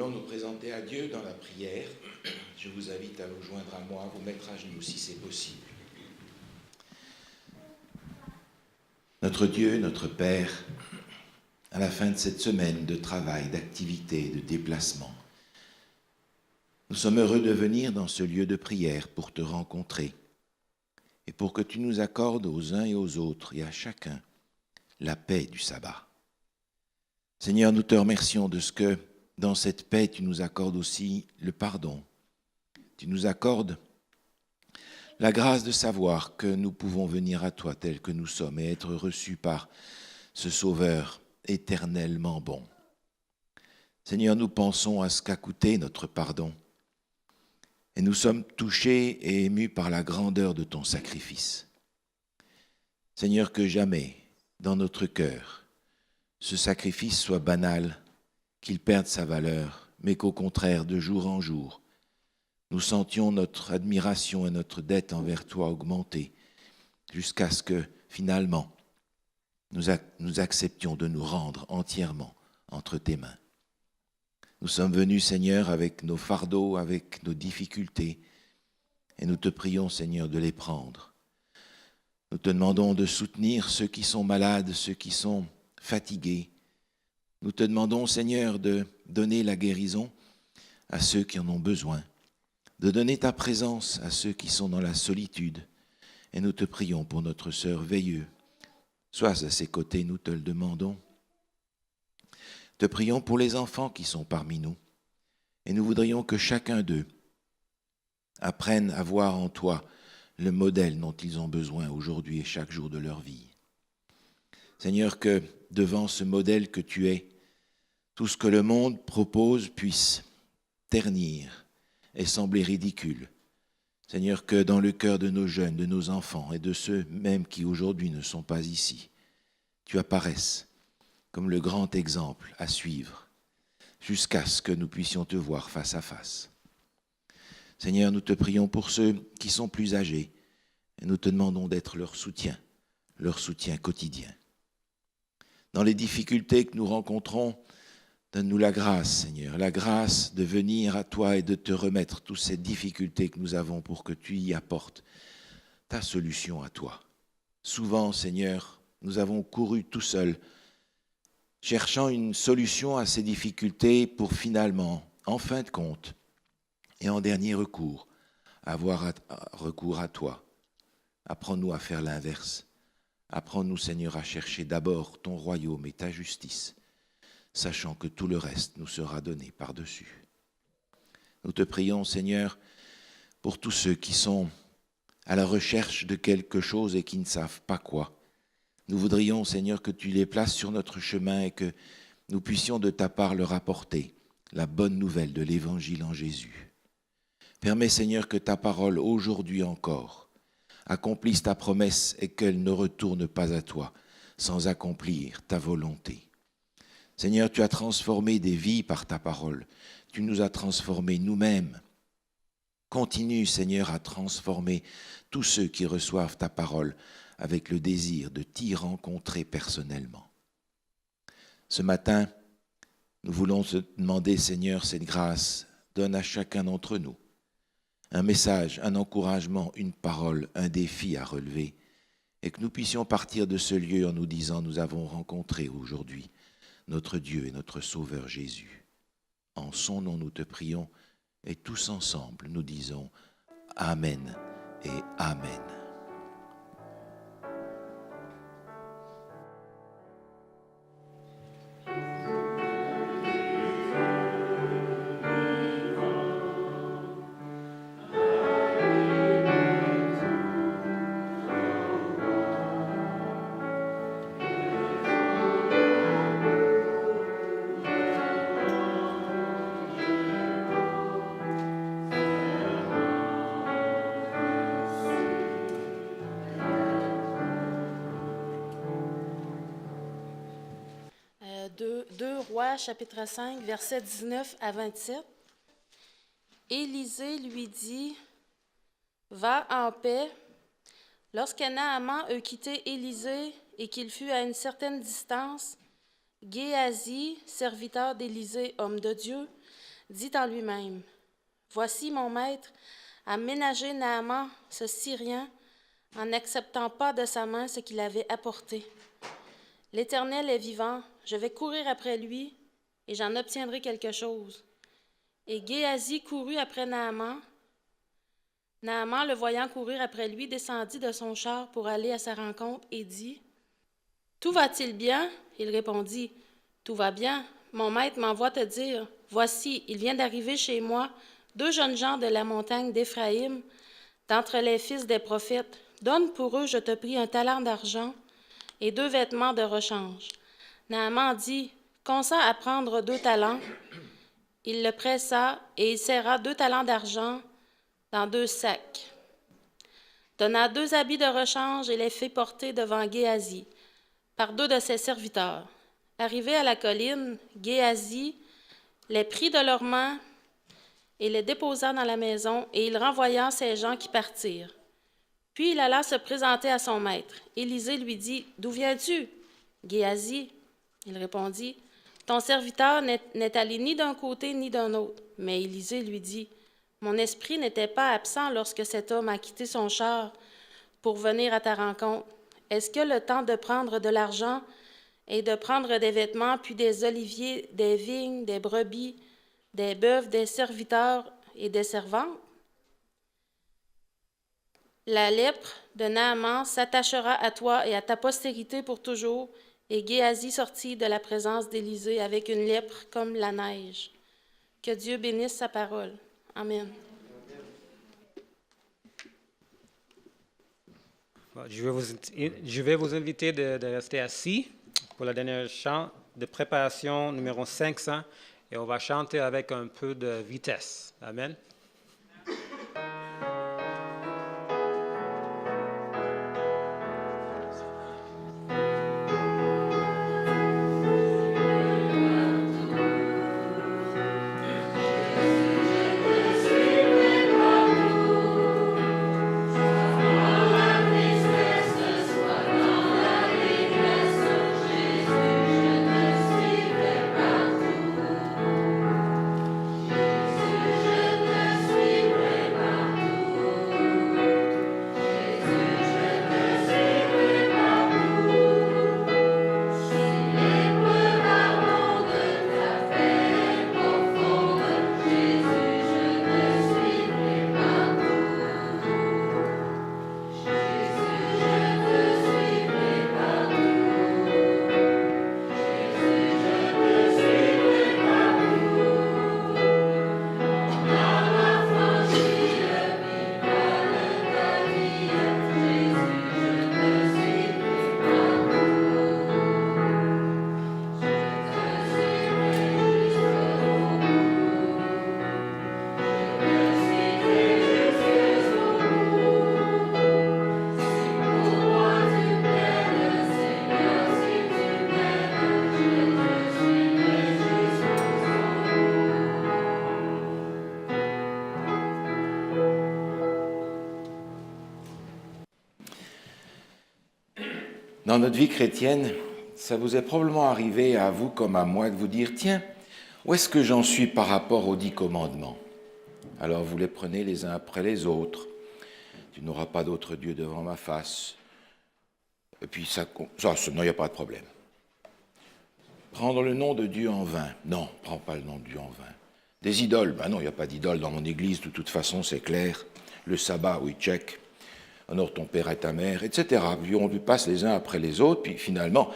allons nous présenter à Dieu dans la prière. Je vous invite à vous joindre à moi, à vous mettre à genoux si c'est possible. Notre Dieu, notre Père, à la fin de cette semaine de travail, d'activité, de déplacement, nous sommes heureux de venir dans ce lieu de prière pour te rencontrer et pour que tu nous accordes aux uns et aux autres et à chacun la paix du sabbat. Seigneur, nous te remercions de ce que dans cette paix, tu nous accordes aussi le pardon. Tu nous accordes la grâce de savoir que nous pouvons venir à toi tels que nous sommes et être reçus par ce Sauveur éternellement bon. Seigneur, nous pensons à ce qu'a coûté notre pardon et nous sommes touchés et émus par la grandeur de ton sacrifice. Seigneur, que jamais dans notre cœur ce sacrifice soit banal, qu'il perde sa valeur, mais qu'au contraire, de jour en jour, nous sentions notre admiration et notre dette envers toi augmenter, jusqu'à ce que, finalement, nous acceptions de nous rendre entièrement entre tes mains. Nous sommes venus, Seigneur, avec nos fardeaux, avec nos difficultés, et nous te prions, Seigneur, de les prendre. Nous te demandons de soutenir ceux qui sont malades, ceux qui sont fatigués. Nous te demandons, Seigneur, de donner la guérison à ceux qui en ont besoin, de donner ta présence à ceux qui sont dans la solitude. Et nous te prions pour notre sœur Veilleux. Sois à ses côtés, nous te le demandons. Te prions pour les enfants qui sont parmi nous. Et nous voudrions que chacun d'eux apprenne à voir en toi le modèle dont ils ont besoin aujourd'hui et chaque jour de leur vie. Seigneur, que devant ce modèle que tu es, tout ce que le monde propose puisse ternir et sembler ridicule. Seigneur, que dans le cœur de nos jeunes, de nos enfants et de ceux même qui aujourd'hui ne sont pas ici, tu apparaisses comme le grand exemple à suivre jusqu'à ce que nous puissions te voir face à face. Seigneur, nous te prions pour ceux qui sont plus âgés et nous te demandons d'être leur soutien quotidien. Dans les difficultés que nous rencontrons, donne-nous la grâce, Seigneur, la grâce de venir à toi et de te remettre toutes ces difficultés que nous avons pour que tu y apportes ta solution à toi. Souvent, Seigneur, nous avons couru tout seuls, cherchant une solution à ces difficultés pour finalement, en fin de compte, et en dernier recours, avoir recours à toi. Apprends-nous à faire l'inverse. Apprends-nous, Seigneur, à chercher d'abord ton royaume et ta justice, sachant que tout le reste nous sera donné par-dessus. Nous te prions, Seigneur, pour tous ceux qui sont à la recherche de quelque chose et qui ne savent pas quoi. Nous voudrions, Seigneur, que tu les places sur notre chemin et que nous puissions de ta part leur apporter la bonne nouvelle de l'Évangile en Jésus. Permets, Seigneur, que ta parole, aujourd'hui encore, accomplisse ta promesse et qu'elle ne retourne pas à toi sans accomplir ta volonté. Seigneur, tu as transformé des vies par ta parole. Tu nous as transformés nous-mêmes. Continue, Seigneur, à transformer tous ceux qui reçoivent ta parole avec le désir de t'y rencontrer personnellement. Ce matin, nous voulons te demander, Seigneur, cette grâce. Donne à chacun d'entre nous un message, un encouragement, une parole, un défi à relever, et que nous puissions partir de ce lieu en nous disant, nous avons rencontré aujourd'hui notre Dieu et notre Sauveur Jésus. En son nom nous te prions, et tous ensemble nous disons Amen et Amen. Deux Rois, chapitre 5, versets 19 à 27. Élisée lui dit, « Va en paix. » Lorsque Naaman eut quitté Élisée et qu'il fut à une certaine distance, Géasi, serviteur d'Élisée, homme de Dieu, dit en lui-même, « Voici mon maître a ménagé Naaman, ce Syrien, en n'acceptant pas de sa main ce qu'il avait apporté. L'Éternel est vivant, je vais courir après lui, et j'en obtiendrai quelque chose. » Et Géasi courut après Naaman. Naaman, le voyant courir après lui, descendit de son char pour aller à sa rencontre et dit, « Tout va-t-il bien? » Il répondit, « Tout va bien. Mon maître m'envoie te dire, voici, il vient d'arriver chez moi 2 jeunes gens de la montagne d'Éphraïm, d'entre les fils des prophètes. Donne pour eux, je te prie, 1 talent d'argent et 2 vêtements de rechange. » Naaman dit, « Consens à prendre 2 talents. » Il le pressa et il serra 2 talents d'argent dans 2 sacs. Donna 2 habits de rechange et les fit porter devant Géasi par 2 de ses serviteurs. Arrivé à la colline, Géasi les prit de leurs mains et les déposa dans la maison, et il renvoya ces gens qui partirent. Puis il alla se présenter à son maître. Élisée lui dit, « D'où viens-tu? » Géasi, il répondit, « Ton serviteur n'est allé ni d'un côté ni d'un autre. » Mais Élisée lui dit, « Mon esprit n'était pas absent lorsque cet homme a quitté son char pour venir à ta rencontre. Est-ce que le temps de prendre de l'argent et de prendre des vêtements, puis des oliviers, des vignes, des brebis, des bœufs, des serviteurs et des servantes? La lèpre de Naaman s'attachera à toi et à ta postérité pour toujours. » Et Géasi sortit de la présence d'Élisée avec une lèpre comme la neige. Que Dieu bénisse sa parole. Amen. Je vais vous inviter de rester assis pour le dernier chant de préparation numéro 500 et on va chanter avec un peu de vitesse. Amen. Dans notre vie chrétienne, ça vous est probablement arrivé à vous comme à moi de vous dire, tiens, où est-ce que j'en suis par rapport aux 10 commandements? Alors vous les prenez les uns après les autres. Tu n'auras pas d'autre Dieu devant ma face. Et puis non, il n'y a pas de problème. Prendre le nom de Dieu en vain. Non, prends pas le nom de Dieu en vain. Des idoles. Ben non, il n'y a pas d'idole dans mon église, de toute façon, c'est clair. Le sabbat, oui, check. Honore ton père et ta mère, etc. Puis on lui passe les uns après les autres, puis finalement,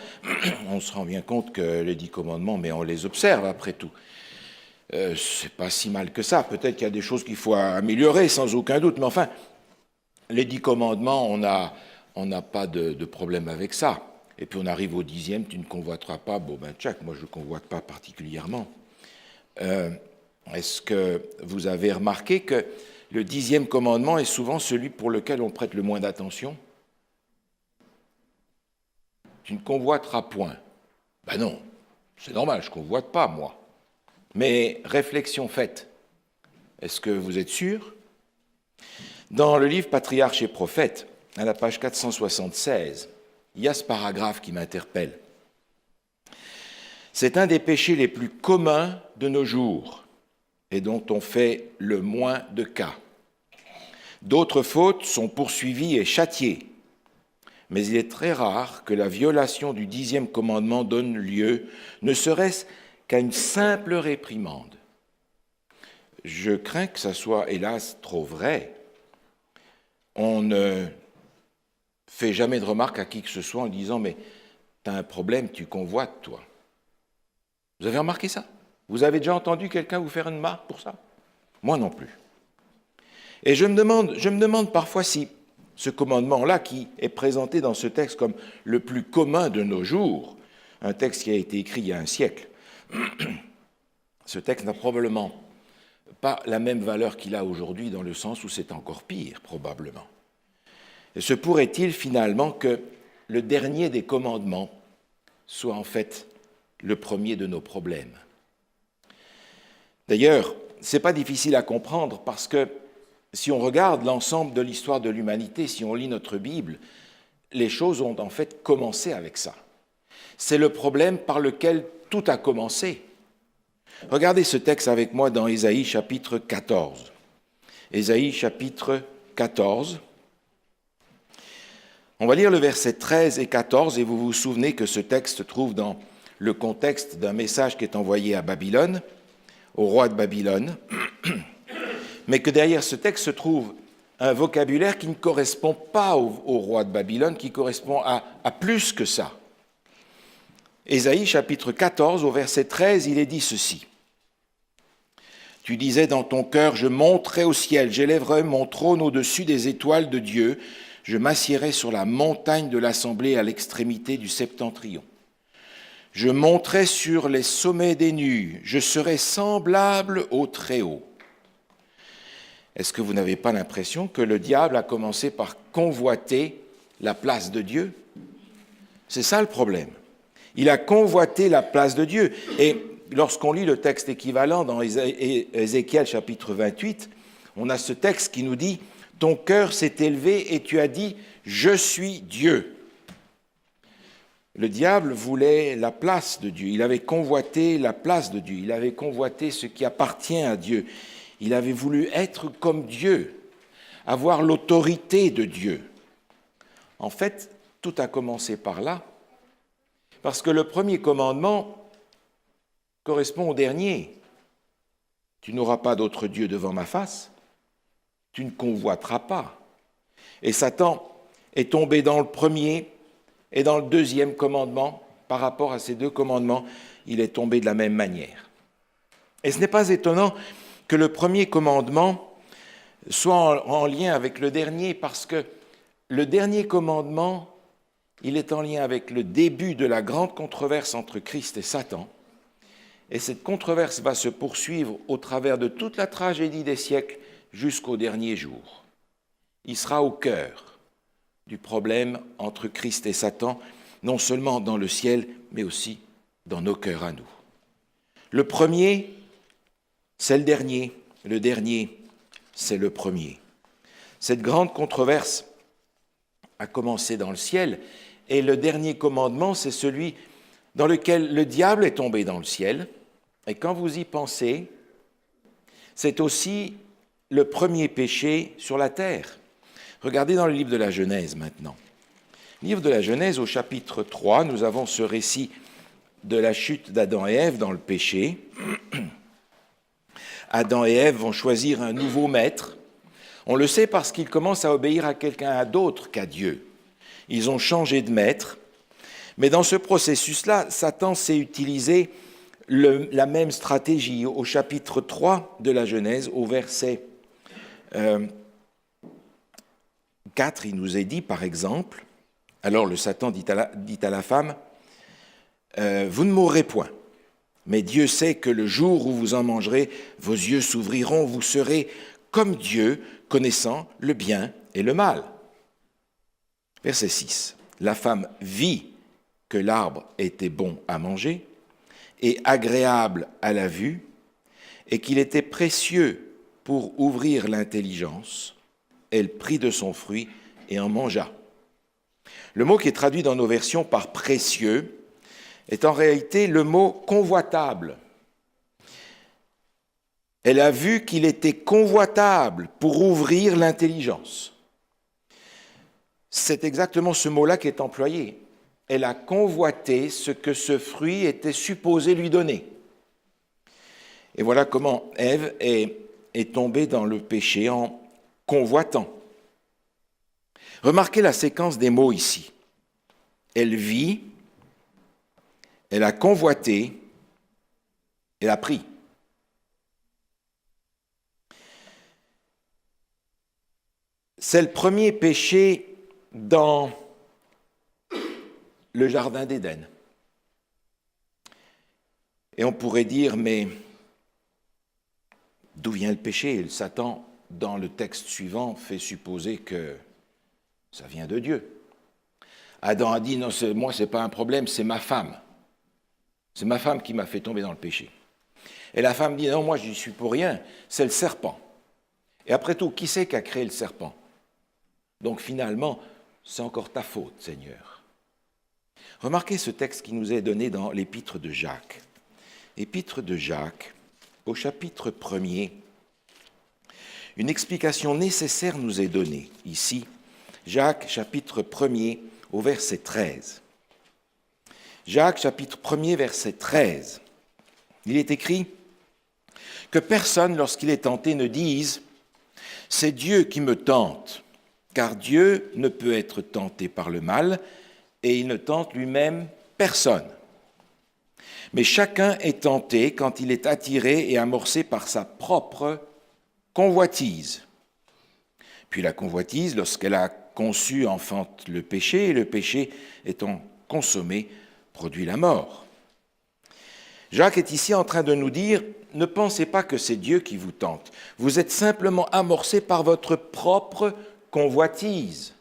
on se rend bien compte que les 10 commandements, mais on les observe après tout. C'est pas si mal que ça. Peut-être qu'il y a des choses qu'il faut améliorer, sans aucun doute, mais enfin, les 10 commandements, on n'a pas de problème avec ça. Et puis on arrive au 10e, tu ne convoiteras pas. Bon, ben check, moi je ne convoite pas particulièrement. Est-ce que vous avez remarqué que le 10e commandement est souvent celui pour lequel on prête le moins d'attention? Tu ne convoiteras point. Ben non, c'est normal, je ne convoite pas, moi. Mais réflexion faite, est-ce que vous êtes sûr? Dans le livre Patriarches et prophètes, à la page 476, il y a ce paragraphe qui m'interpelle. C'est un des péchés les plus communs de nos jours. et dont on fait le moins de cas. D'autres fautes sont poursuivies et châtiées, mais il est très rare que la violation du 10e commandement donne lieu, ne serait-ce qu'à une simple réprimande. Je crains que ça soit, hélas, trop vrai. On ne fait jamais de remarque à qui que ce soit en disant « mais tu as un problème, tu convoites, toi ». Vous avez remarqué ça? Vous avez déjà entendu quelqu'un vous faire une remarque pour ça? Moi non plus. Et je me demande parfois si ce commandement-là, qui est présenté dans ce texte comme le plus commun de nos jours, un texte qui a été écrit il y a un siècle, ce texte n'a probablement pas la même valeur qu'il a aujourd'hui, dans le sens où c'est encore pire, probablement. Et se pourrait-il finalement que le dernier des commandements soit en fait le premier de nos problèmes? D'ailleurs, ce n'est pas difficile à comprendre parce que si on regarde l'ensemble de l'histoire de l'humanité, si on lit notre Bible, les choses ont en fait commencé avec ça. C'est le problème par lequel tout a commencé. Regardez ce texte avec moi dans Ésaïe chapitre 14. Ésaïe chapitre 14. On va lire le verset 13 et 14 et vous vous souvenez que ce texte se trouve dans le contexte d'un message qui est envoyé à Babylone, au roi de Babylone, mais que derrière ce texte se trouve un vocabulaire qui ne correspond pas au roi de Babylone, qui correspond à plus que ça. Ésaïe chapitre 14 au verset 13, il est dit ceci. « Tu disais dans ton cœur, je monterai au ciel, j'élèverai mon trône au-dessus des étoiles de Dieu, je m'assiérai sur la montagne de l'assemblée à l'extrémité du septentrion. Je monterai sur les sommets des nues, je serai semblable au Très-Haut. » Est-ce que vous n'avez pas l'impression que le diable a commencé par convoiter la place de Dieu? C'est ça le problème. Il a convoité la place de Dieu. Et lorsqu'on lit le texte équivalent dans Ézéchiel chapitre 28, on a ce texte qui nous dit « Ton cœur s'est élevé et tu as dit « Je suis Dieu ». Le diable voulait la place de Dieu. Il avait convoité la place de Dieu. Il avait convoité ce qui appartient à Dieu. Il avait voulu être comme Dieu, avoir l'autorité de Dieu. En fait, tout a commencé par là, parce que le premier commandement correspond au dernier. Tu n'auras pas d'autre Dieu devant ma face, tu ne convoiteras pas. Et Satan est tombé dans le premier et dans le deuxième commandement. Par rapport à ces deux commandements, il est tombé de la même manière. Et ce n'est pas étonnant que le premier commandement soit en lien avec le dernier, parce que le dernier commandement, il est en lien avec le début de la grande controverse entre Christ et Satan. Et cette controverse va se poursuivre au travers de toute la tragédie des siècles jusqu'au dernier jour. Il sera au cœur du problème entre Christ et Satan, non seulement dans le ciel, mais aussi dans nos cœurs à nous. Le premier, c'est le dernier dernier, c'est le premier. Cette grande controverse a commencé dans le ciel, et le dernier commandement, c'est celui dans lequel le diable est tombé dans le ciel. Et quand vous y pensez, c'est aussi le premier péché sur la terre. Regardez dans le livre de la Genèse maintenant. Livre de la Genèse au chapitre 3, nous avons ce récit de la chute d'Adam et Ève dans le péché. Adam et Ève vont choisir un nouveau maître. On le sait parce qu'ils commencent à obéir à quelqu'un d'autre qu'à Dieu. Ils ont changé de maître. Mais dans ce processus-là, Satan s'est utilisé la même stratégie. Au chapitre 3 de la Genèse, au verset 4, il nous est dit, par exemple, alors le Satan dit à la femme, « Vous ne mourrez point, mais Dieu sait que le jour où vous en mangerez, vos yeux s'ouvriront, vous serez comme Dieu, connaissant le bien et le mal. » Verset 6. La femme vit que l'arbre était bon à manger et agréable à la vue, et qu'il était précieux pour ouvrir l'intelligence. Elle prit de son fruit et en mangea. Le mot qui est traduit dans nos versions par précieux est en réalité le mot convoitable. Elle a vu qu'il était convoitable pour ouvrir l'intelligence. C'est exactement ce mot-là qui est employé. Elle a convoité ce que ce fruit était supposé lui donner. Et voilà comment Ève est tombée dans le péché en convoitant. Remarquez la séquence des mots ici. Elle vit, elle a convoité, elle a pris. C'est le premier péché dans le jardin d'Éden. Et on pourrait dire, mais d'où vient le péché? Et Satan, dans le texte suivant, fait supposer que ça vient de Dieu. Adam a dit, non, moi, ce n'est pas un problème, c'est ma femme. C'est ma femme qui m'a fait tomber dans le péché. Et la femme dit, non, moi, je n'y suis pour rien, c'est le serpent. Et après tout, qui c'est qui a créé le serpent? Donc finalement, c'est encore ta faute, Seigneur. Remarquez ce texte qui nous est donné dans l'épître de Jacques. Épître de Jacques, au chapitre 1er, une explication nécessaire nous est donnée ici. Jacques, chapitre 1er, au verset 13. Jacques, chapitre 1er, verset 13. Il est écrit que personne, lorsqu'il est tenté, ne dise « C'est Dieu qui me tente », car Dieu ne peut être tenté par le mal et il ne tente lui-même personne. Mais chacun est tenté quand il est attiré et amorcé par sa propre convoitise. Puis la convoitise, lorsqu'elle a conçu, enfante le péché, et le péché étant consommé, produit la mort. Jacques est ici en train de nous dire, ne pensez pas que c'est Dieu qui vous tente. Vous êtes simplement amorcé par votre propre convoitise.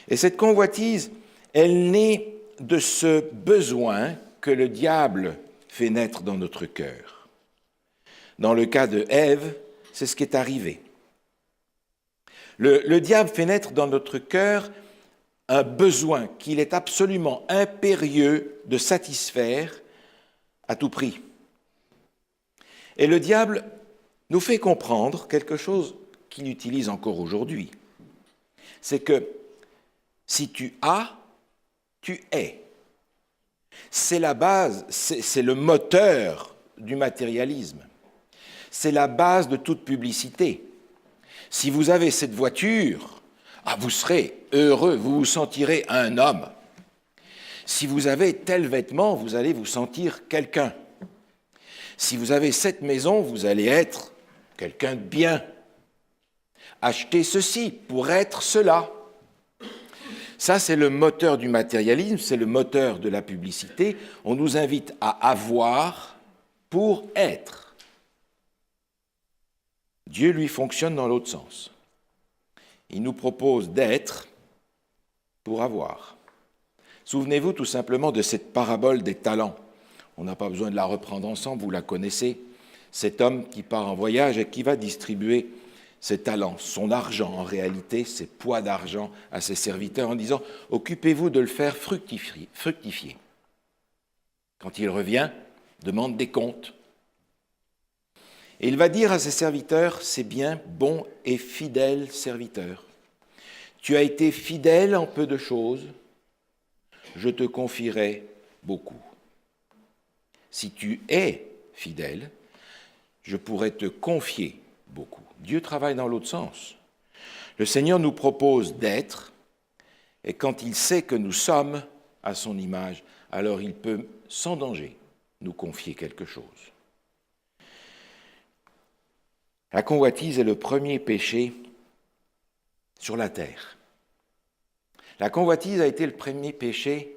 Et cette convoitise, elle naît de ce besoin que le diable fait naître dans notre cœur. Dans le cas de Ève, c'est ce qui est arrivé. Le diable fait naître dans notre cœur un besoin qu'il est absolument impérieux de satisfaire à tout prix. Et le diable nous fait comprendre quelque chose qu'il utilise encore aujourd'hui. C'est que si tu as, tu es. C'est la base, c'est le moteur du matérialisme. C'est la base de toute publicité. Si vous avez cette voiture, vous serez heureux, vous vous sentirez un homme. Si vous avez tel vêtement, vous allez vous sentir quelqu'un. Si vous avez cette maison, vous allez être quelqu'un de bien. Achetez ceci pour être cela. Ça, c'est le moteur du matérialisme, c'est le moteur de la publicité. On nous invite à avoir pour être. Dieu, lui, fonctionne dans l'autre sens. Il nous propose d'être pour avoir. Souvenez-vous tout simplement de cette parabole des talents. On n'a pas besoin de la reprendre ensemble, vous la connaissez. Cet homme qui part en voyage et qui va distribuer ses talents, son argent en réalité, ses poids d'argent à ses serviteurs en disant « Occupez-vous de le faire fructifier. » Quand il revient, demande des comptes. Et il va dire à ses serviteurs « C'est bien, bon et fidèle serviteur. Tu as été fidèle en peu de choses, je te confierai beaucoup. Si tu es fidèle, je pourrai te confier beaucoup. » Dieu travaille dans l'autre sens. Le Seigneur nous propose d'être, et quand il sait que nous sommes à son image, alors il peut, sans danger, nous confier quelque chose. La convoitise est le premier péché sur la terre. La convoitise a été le premier péché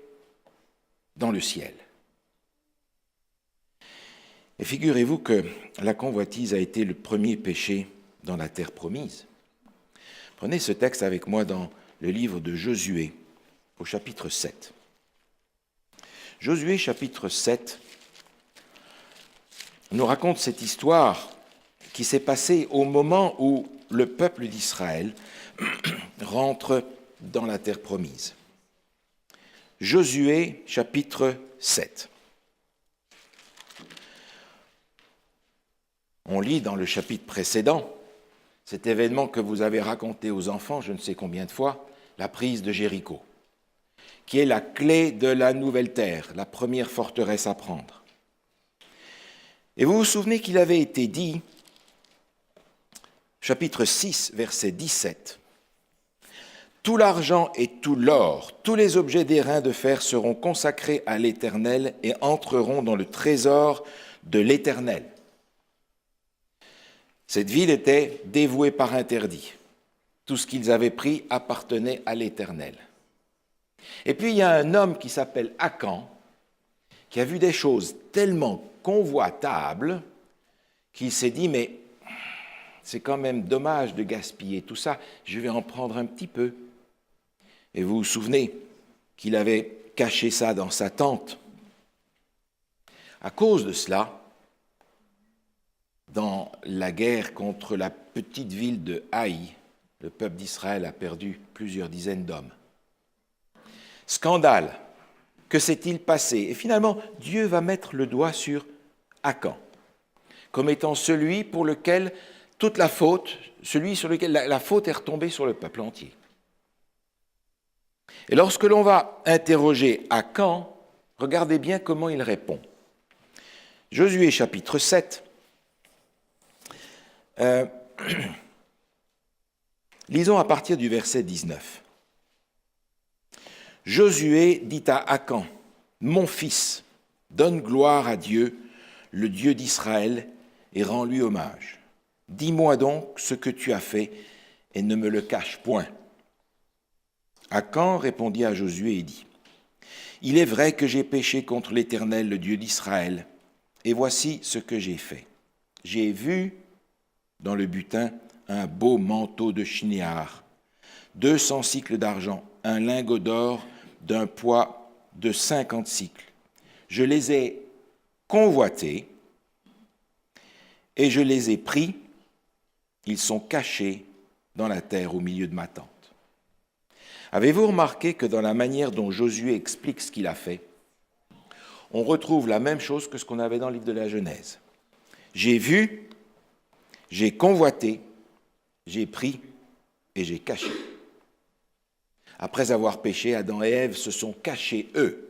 dans le ciel. Et figurez-vous que la convoitise a été le premier péché dans la terre promise. Prenez ce texte avec moi dans le livre de Josué, au chapitre 7. Josué, chapitre 7, nous raconte cette histoire qui s'est passée au moment où le peuple d'Israël rentre dans la terre promise. Josué, chapitre 7. On lit dans le chapitre précédent cet événement que vous avez raconté aux enfants, je ne sais combien de fois, la prise de Jéricho, qui est la clé de la nouvelle terre, la première forteresse à prendre. Et vous vous souvenez qu'il avait été dit, chapitre 6, verset 17, « Tout l'argent et tout l'or, tous les objets d'airain de fer seront consacrés à l'Éternel et entreront dans le trésor de l'Éternel. » Cette ville était dévouée par interdit. Tout ce qu'ils avaient pris appartenait à l'Éternel. Et puis il y a un homme qui s'appelle Akan, qui a vu des choses tellement convoitables qu'il s'est dit, mais c'est quand même dommage de gaspiller tout ça, je vais en prendre un petit peu. Et vous vous souvenez qu'il avait caché ça dans sa tente. À cause de cela, dans la guerre contre la petite ville de Haï, le peuple d'Israël a perdu plusieurs dizaines d'hommes. Scandale, que s'est-il passé? Et finalement, Dieu va mettre le doigt sur Akan, comme étant celui pour lequel toute la faute, celui sur lequel la faute est retombée sur le peuple entier. Et lorsque l'on va interroger Akan, regardez bien comment il répond. Josué chapitre 7, lisons à partir du verset 19. Josué dit à Akan, « Mon fils, donne gloire à Dieu, le Dieu d'Israël, et rends-lui hommage. Dis-moi donc ce que tu as fait, et ne me le cache point. » Akan répondit à Josué et dit, « Il est vrai que j'ai péché contre l'Éternel, le Dieu d'Israël, et voici ce que j'ai fait. J'ai vu dans le butin un beau manteau de chinéar, 200 cycles d'argent, un lingot d'or d'un poids de 50 cycles. Je les ai convoités et je les ai pris. Ils sont cachés dans la terre au milieu de ma tente. » Avez-vous remarqué que dans la manière dont Josué explique ce qu'il a fait, on retrouve la même chose que ce qu'on avait dans le livre de la Genèse. J'ai vu, j'ai convoité, j'ai pris et j'ai caché. Après avoir péché, Adam et Ève se sont cachés, eux,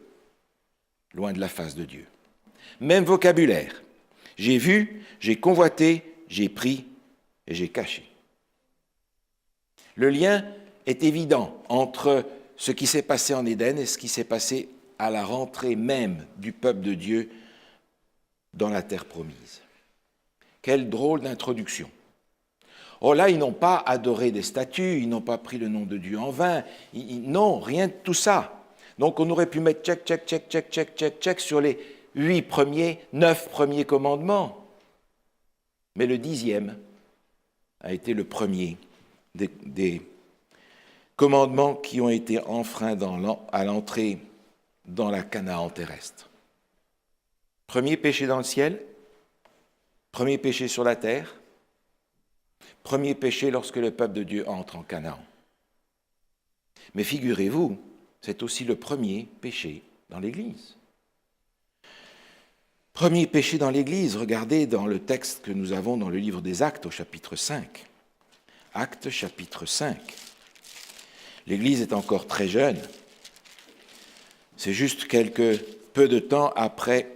loin de la face de Dieu. Même vocabulaire. J'ai vu, j'ai convoité, j'ai pris et j'ai caché. Le lien est évident entre ce qui s'est passé en Éden et ce qui s'est passé à la rentrée même du peuple de Dieu dans la terre promise. Quelle drôle d'introduction. Oh là, ils n'ont pas adoré des statues, ils n'ont pas pris le nom de Dieu en vain, non, rien de tout ça. Donc on aurait pu mettre check sur les 9 premiers commandements. Mais le 10e a été le premier des commandements qui ont été enfreints à l'entrée dans la Canaan terrestre. Premier péché dans le ciel, premier péché sur la terre, premier péché lorsque le peuple de Dieu entre en Canaan. Mais figurez-vous, c'est aussi le premier péché dans l'Église. Premier péché dans l'Église, regardez dans le texte que nous avons dans le livre des Actes au chapitre 5. Actes chapitre 5. L'Église est encore très jeune. C'est juste peu de temps après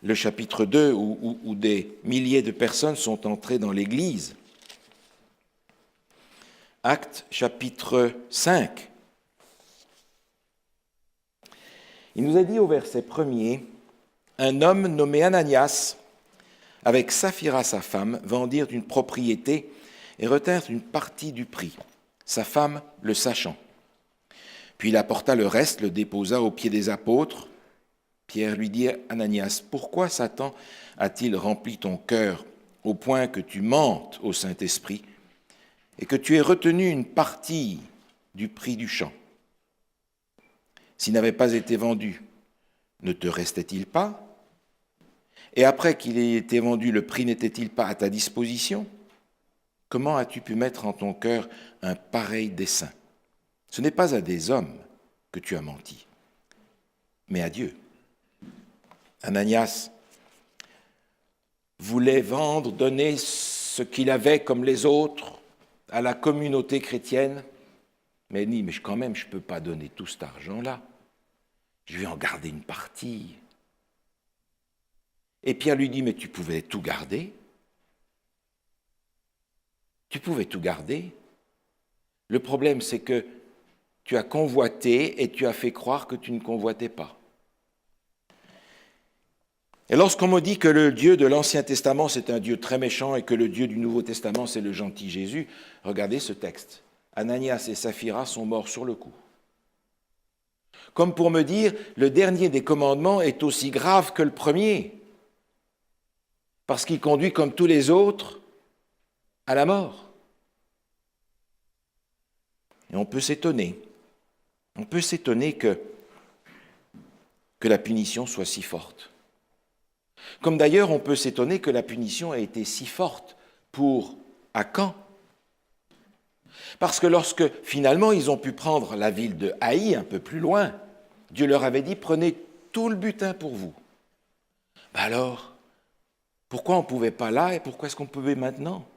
le chapitre 2 où des milliers de personnes sont entrées dans l'Église. Actes chapitre 5. Il nous a dit au verset 1er, « Un homme nommé Ananias, avec Saphira sa femme, vendirent une propriété et retinrent une partie du prix, sa femme le sachant. Puis il apporta le reste, le déposa aux pieds des apôtres. Pierre lui dit, « Ananias, pourquoi Satan a-t-il rempli ton cœur au point que tu mentes au Saint-Esprit et que tu aies retenu une partie du prix du champ? S'il n'avait pas été vendu, ne te restait-il pas? Et après qu'il ait été vendu, le prix n'était-il pas à ta disposition? Comment as-tu pu mettre en ton cœur un pareil dessein? Ce n'est pas à des hommes que tu as menti, mais à Dieu. » Ananias voulait vendre, donner ce qu'il avait comme les autres à la communauté chrétienne. Mais il dit, mais quand même, je ne peux pas donner tout cet argent-là. Je vais en garder une partie. Et Pierre lui dit, mais tu pouvais tout garder. Tu pouvais tout garder. Le problème, c'est que tu as convoité et tu as fait croire que tu ne convoitais pas. Et lorsqu'on me dit que le Dieu de l'Ancien Testament, c'est un Dieu très méchant et que le Dieu du Nouveau Testament, c'est le gentil Jésus, regardez ce texte. Ananias et Saphira sont morts sur le coup. Comme pour me dire, le dernier des commandements est aussi grave que le premier, parce qu'il conduit comme tous les autres à la mort. Et on peut s'étonner que la punition soit si forte. Comme d'ailleurs, on peut s'étonner que la punition ait été si forte pour Akan. Parce que lorsque, finalement, ils ont pu prendre la ville de Haï, un peu plus loin, Dieu leur avait dit, prenez tout le butin pour vous. Alors, pourquoi on ne pouvait pas là et pourquoi est-ce qu'on pouvait maintenant?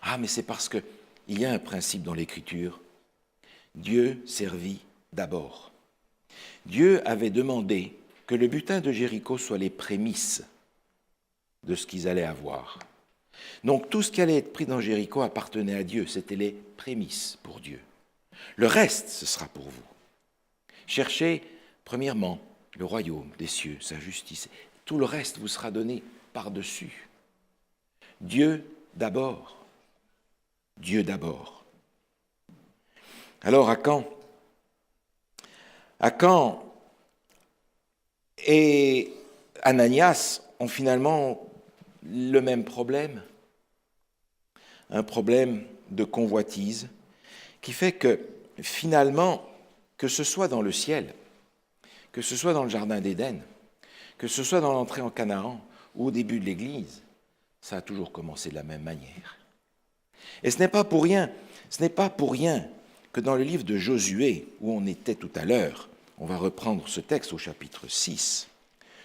Ah, mais c'est parce qu'il y a un principe dans l'Écriture. Dieu servit d'abord. Dieu avait demandé que le butin de Jéricho soit les prémices de ce qu'ils allaient avoir. Donc tout ce qui allait être pris dans Jéricho appartenait à Dieu, c'était les prémices pour Dieu. Le reste, ce sera pour vous. Cherchez, premièrement, le royaume des cieux, sa justice. Tout le reste vous sera donné par-dessus. Dieu d'abord. Dieu d'abord. Alors, Akan et Ananias ont finalement le même problème, un problème de convoitise qui fait que finalement, que ce soit dans le ciel, que ce soit dans le jardin d'Éden, que ce soit dans l'entrée en Canaan ou au début de l'Église, ça a toujours commencé de la même manière. Et ce n'est pas pour rien que dans le livre de Josué, où on était tout à l'heure, on va reprendre ce texte au chapitre 6.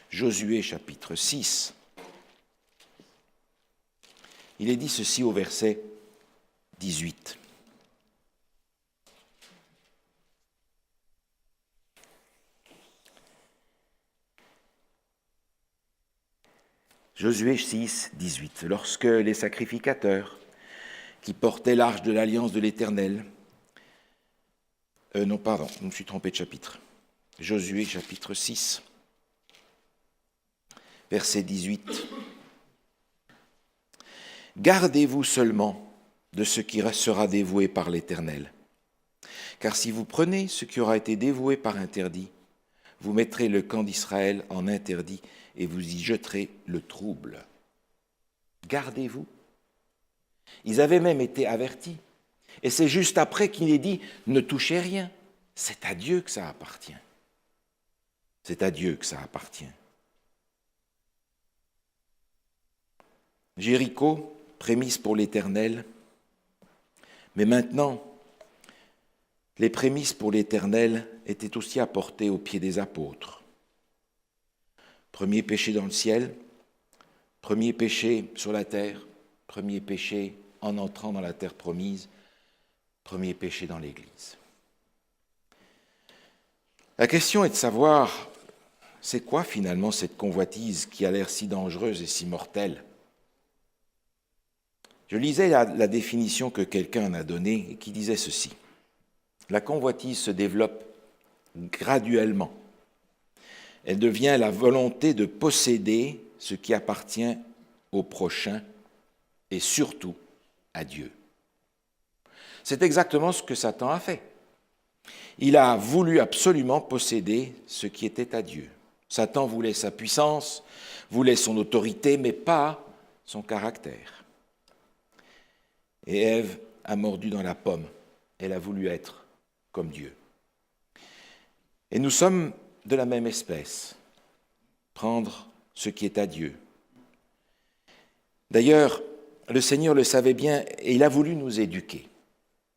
Josué, chapitre 6. Il est dit ceci au verset 18. Josué 6, 18. Lorsque les sacrificateurs qui portaient l'arche de l'alliance de l'Éternel... je me suis trompé de chapitre. Josué, chapitre 6, verset 18. « Gardez-vous seulement de ce qui sera dévoué par l'Éternel. Car si vous prenez ce qui aura été dévoué par interdit, vous mettrez le camp d'Israël en interdit et vous y jeterez le trouble. Gardez-vous. » Ils avaient même été avertis. Et c'est juste après qu'il est dit, ne touchez rien. C'est à Dieu que ça appartient. C'est à Dieu que ça appartient. Jéricho, prémisse pour l'Éternel. Mais maintenant, les prémices pour l'Éternel étaient aussi apportées aux pieds des apôtres. Premier péché dans le ciel, premier péché sur la terre, premier péché en entrant dans la terre promise, premier péché dans l'Église. La question est de savoir, c'est quoi finalement cette convoitise qui a l'air si dangereuse et si mortelle? Je lisais la définition que quelqu'un en a donnée et qui disait ceci. La convoitise se développe graduellement. Elle devient la volonté de posséder ce qui appartient au prochain et surtout à Dieu. C'est exactement ce que Satan a fait. Il a voulu absolument posséder ce qui était à Dieu. Satan voulait sa puissance, voulait son autorité, mais pas son caractère. Et Ève a mordu dans la pomme. Elle a voulu être comme Dieu. Et nous sommes de la même espèce. Prendre ce qui est à Dieu. D'ailleurs, le Seigneur le savait bien et il a voulu nous éduquer.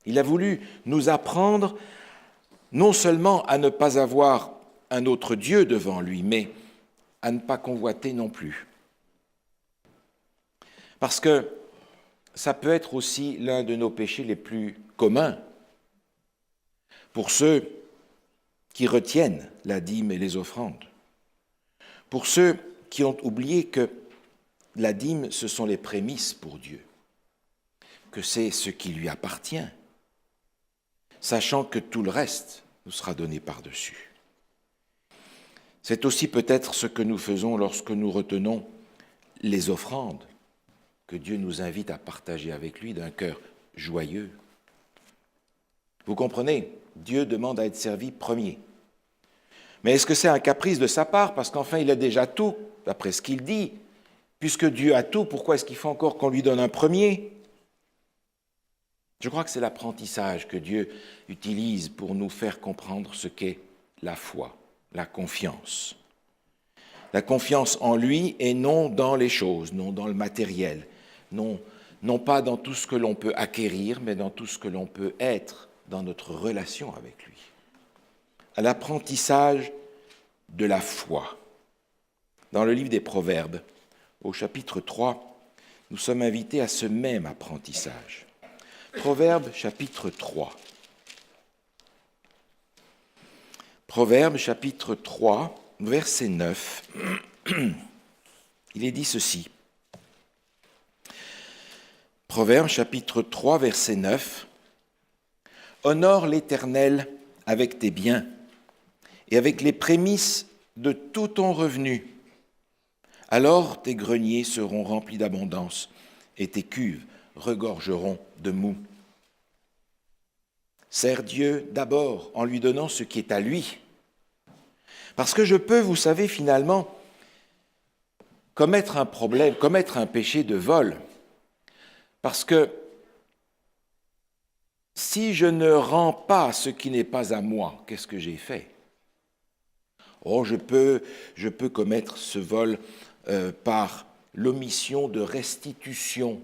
Il a voulu nous apprendre non seulement à ne pas avoir un autre Dieu devant lui, mais à ne pas convoiter non plus. Parce que ça peut être aussi l'un de nos péchés les plus communs pour ceux qui retiennent la dîme et les offrandes, pour ceux qui ont oublié que la dîme, ce sont les prémices pour Dieu, que c'est ce qui lui appartient, sachant que tout le reste nous sera donné par-dessus. C'est aussi peut-être ce que nous faisons lorsque nous retenons les offrandes que Dieu nous invite à partager avec lui d'un cœur joyeux. Vous comprenez, Dieu demande à être servi premier. Mais est-ce que c'est un caprice de sa part? Parce qu'enfin, il a déjà tout, d'après ce qu'il dit. Puisque Dieu a tout, pourquoi est-ce qu'il faut encore qu'on lui donne un premier? Je crois que c'est l'apprentissage que Dieu utilise pour nous faire comprendre ce qu'est la foi, la confiance. La confiance en lui et non dans les choses, non dans le matériel, non pas dans tout ce que l'on peut acquérir, mais dans tout ce que l'on peut être dans notre relation avec lui. À l'apprentissage de la foi. Dans le livre des Proverbes, au chapitre 3, nous sommes invités à ce même apprentissage. Proverbes, chapitre 3. Proverbes, chapitre 3, verset 9. Il est dit ceci. Proverbes, chapitre 3, verset 9. Honore l'Éternel avec tes biens et avec les prémices de tout ton revenu. Alors tes greniers seront remplis d'abondance et tes cuves regorgeront de mou. Sers Dieu d'abord en lui donnant ce qui est à lui. Parce que je peux, vous savez, finalement, commettre un péché de vol. Parce que si je ne rends pas ce qui n'est pas à moi, qu'est-ce que j'ai fait? Oh, je peux commettre ce vol par l'omission de restitution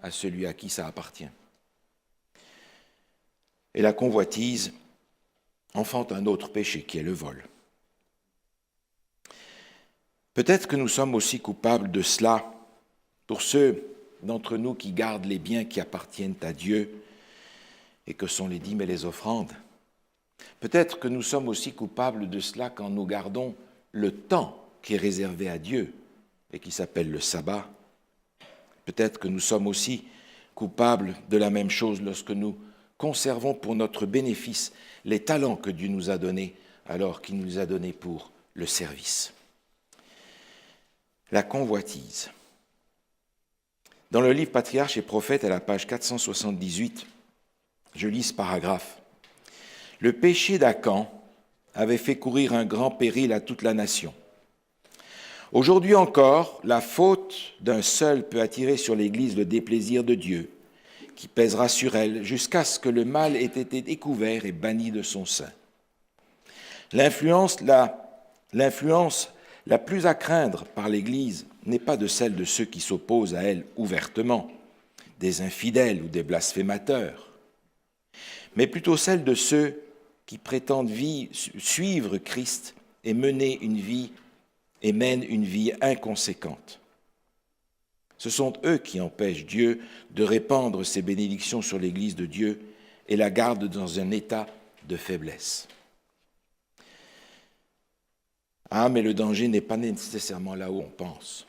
à celui à qui ça appartient. Et la convoitise enfante un autre péché qui est le vol. Peut-être que nous sommes aussi coupables de cela pour ceux d'entre nous qui gardent les biens qui appartiennent à Dieu et que sont les dîmes et les offrandes. Peut-être que nous sommes aussi coupables de cela quand nous gardons le temps qui est réservé à Dieu et qui s'appelle le sabbat. Peut-être que nous sommes aussi coupables de la même chose lorsque nous conservons pour notre bénéfice les talents que Dieu nous a donnés alors qu'il nous les a donnés pour le service. La convoitise. Dans le livre Patriarches et Prophètes, à la page 478, je lis ce paragraphe. Le péché d'Acan avait fait courir un grand péril à toute la nation. Aujourd'hui encore, la faute d'un seul peut attirer sur l'Église le déplaisir de Dieu, qui pèsera sur elle jusqu'à ce que le mal ait été découvert et banni de son sein. L'influence la plus à craindre par l'Église n'est pas de celle de ceux qui s'opposent à elle ouvertement, des infidèles ou des blasphémateurs, mais plutôt celle de ceux qui prétendent suivre Christ et mènent une vie inconséquente. Ce sont eux qui empêchent Dieu de répandre ses bénédictions sur l'Église de Dieu et la gardent dans un état de faiblesse. Ah, mais le danger n'est pas nécessairement là où on pense.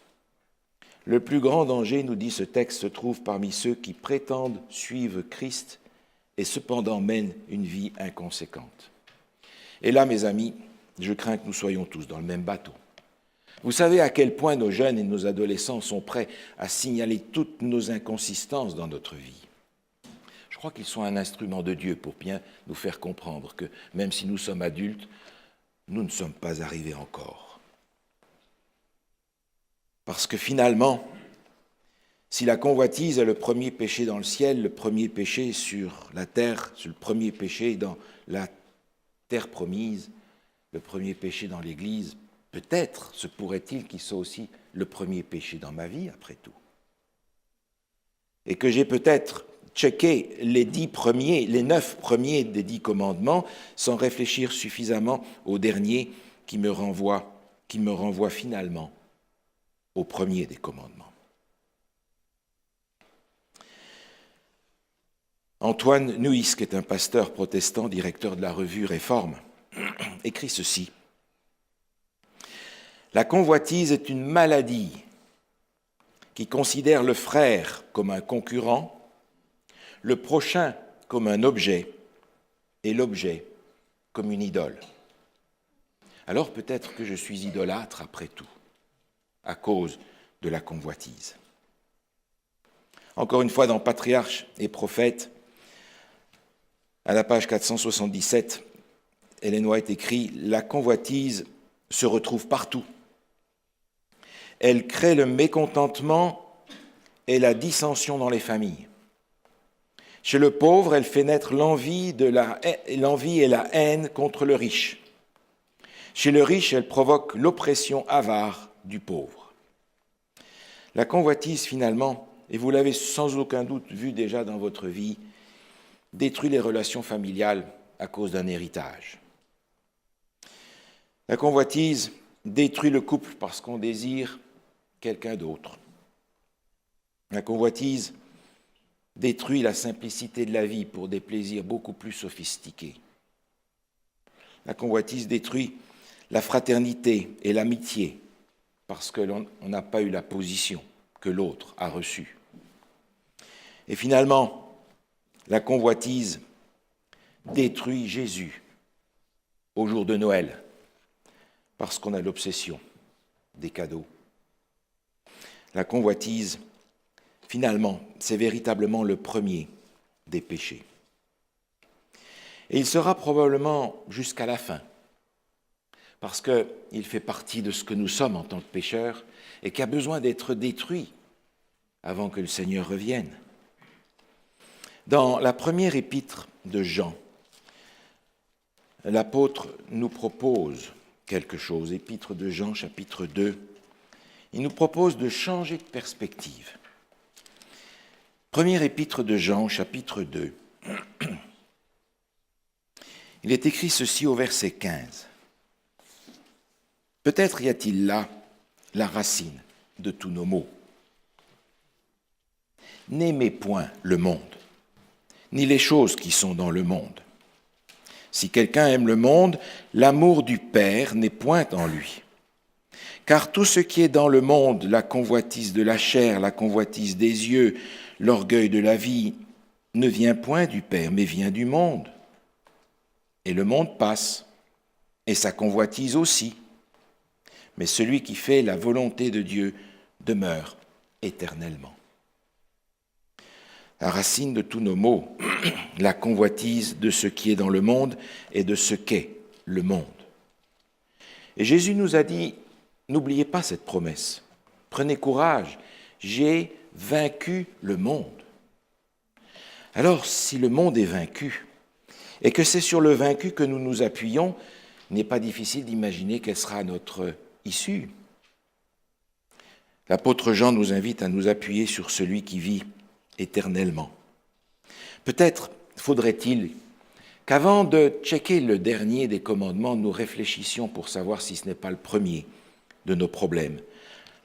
Le plus grand danger, nous dit ce texte, se trouve parmi ceux qui prétendent suivre Christ et cependant mènent une vie inconséquente. Et là, mes amis, je crains que nous soyons tous dans le même bateau. Vous savez à quel point nos jeunes et nos adolescents sont prêts à signaler toutes nos inconsistances dans notre vie. Je crois qu'ils sont un instrument de Dieu pour bien nous faire comprendre que même si nous sommes adultes, nous ne sommes pas arrivés encore. Parce que finalement, si la convoitise est le premier péché dans le ciel, le premier péché sur la terre, le premier péché dans la terre promise, le premier péché dans l'Église, peut-être se pourrait-il qu'il soit aussi le premier péché dans ma vie, après tout. Et que j'ai peut-être checké les 9 premiers des 10 commandements sans réfléchir suffisamment au dernier qui me renvoie finalement au premier des commandements. Antoine Nuis, qui est un pasteur protestant, directeur de la revue Réforme, écrit ceci. La convoitise est une maladie qui considère le frère comme un concurrent, le prochain comme un objet et l'objet comme une idole. Alors peut-être que je suis idolâtre après tout, à cause de la convoitise. Encore une fois, dans Patriarches et prophètes, à la page 477, Ellen White écrit « La convoitise se retrouve partout. Elle crée le mécontentement et la dissension dans les familles. Chez le pauvre, elle fait naître l'envie et la haine contre le riche. Chez le riche, elle provoque l'oppression avare du pauvre. » La convoitise, finalement, et vous l'avez sans aucun doute vu déjà dans votre vie, détruit les relations familiales à cause d'un héritage. La convoitise détruit le couple parce qu'on désire quelqu'un d'autre. La convoitise détruit la simplicité de la vie pour des plaisirs beaucoup plus sophistiqués. La convoitise détruit la fraternité et l'amitié parce que l'on n'a pas eu la position que l'autre a reçue. Et finalement, la convoitise détruit Jésus au jour de Noël parce qu'on a l'obsession des cadeaux. La convoitise, finalement, c'est véritablement le premier des péchés. Et il sera probablement jusqu'à la fin, parce qu'il fait partie de ce que nous sommes en tant que pécheurs et qui a besoin d'être détruit avant que le Seigneur revienne. Dans la première épître de Jean, l'apôtre nous propose quelque chose, épître de Jean, chapitre 2. Il nous propose de changer de perspective. Première épître de Jean, chapitre 2. Il est écrit ceci au verset 15. Peut-être y a-t-il là la racine de tous nos maux. N'aimez point le monde, ni les choses qui sont dans le monde. Si quelqu'un aime le monde, l'amour du Père n'est point en lui. Car tout ce qui est dans le monde, la convoitise de la chair, la convoitise des yeux, l'orgueil de la vie, ne vient point du Père, mais vient du monde. Et le monde passe, et sa convoitise aussi. Mais celui qui fait la volonté de Dieu demeure éternellement. La racine de tous nos maux, la convoitise de ce qui est dans le monde et de ce qu'est le monde. Et Jésus nous a dit, n'oubliez pas cette promesse, prenez courage, j'ai vaincu le monde. Alors, si le monde est vaincu, et que c'est sur le vaincu que nous nous appuyons, il n'est pas difficile d'imaginer quelle sera notre issue. L'apôtre Jean nous invite à nous appuyer sur celui qui vit éternellement. Peut-être faudrait-il qu'avant de checker le dernier des commandements, nous réfléchissions pour savoir si ce n'est pas le premier de nos problèmes,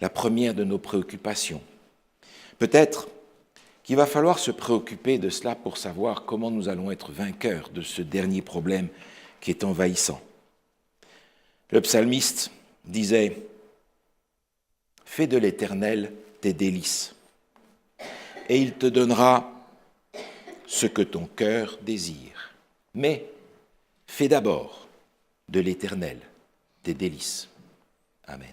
la première de nos préoccupations. Peut-être qu'il va falloir se préoccuper de cela pour savoir comment nous allons être vainqueurs de ce dernier problème qui est envahissant. Le psalmiste disait « Fais de l'Éternel tes délices, et il te donnera ce que ton cœur désire. Mais fais d'abord de l'Éternel tes délices. » Amen.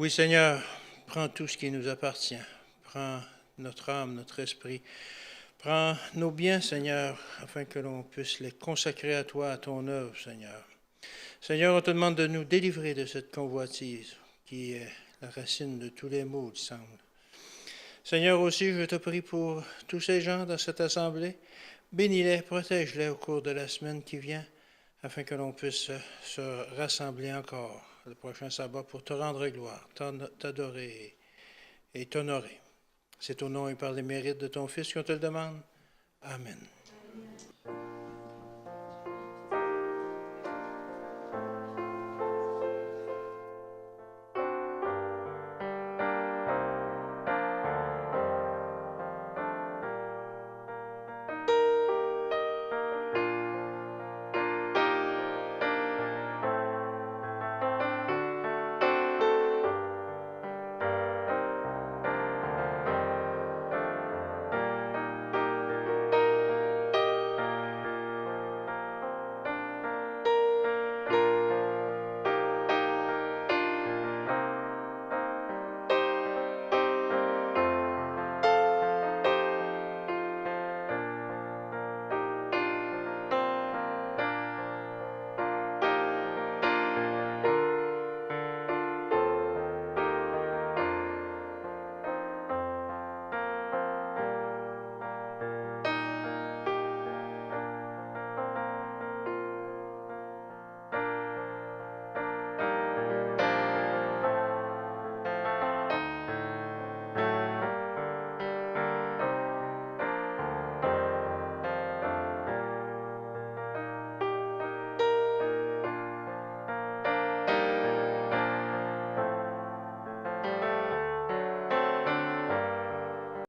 Oui, Seigneur, prends tout ce qui nous appartient. Prends notre âme, notre esprit. Prends nos biens, Seigneur, afin que l'on puisse les consacrer à toi, à ton œuvre, Seigneur. Seigneur, on te demande de nous délivrer de cette convoitise qui est la racine de tous les maux, il semble. Seigneur, aussi, je te prie pour tous ces gens dans cette assemblée. Bénis-les, protège-les au cours de la semaine qui vient, afin que l'on puisse se rassembler encore le prochain sabbat pour te rendre gloire, t'adorer et t'honorer. C'est au nom et par les mérites de ton Fils qu'on te le demande. Amen.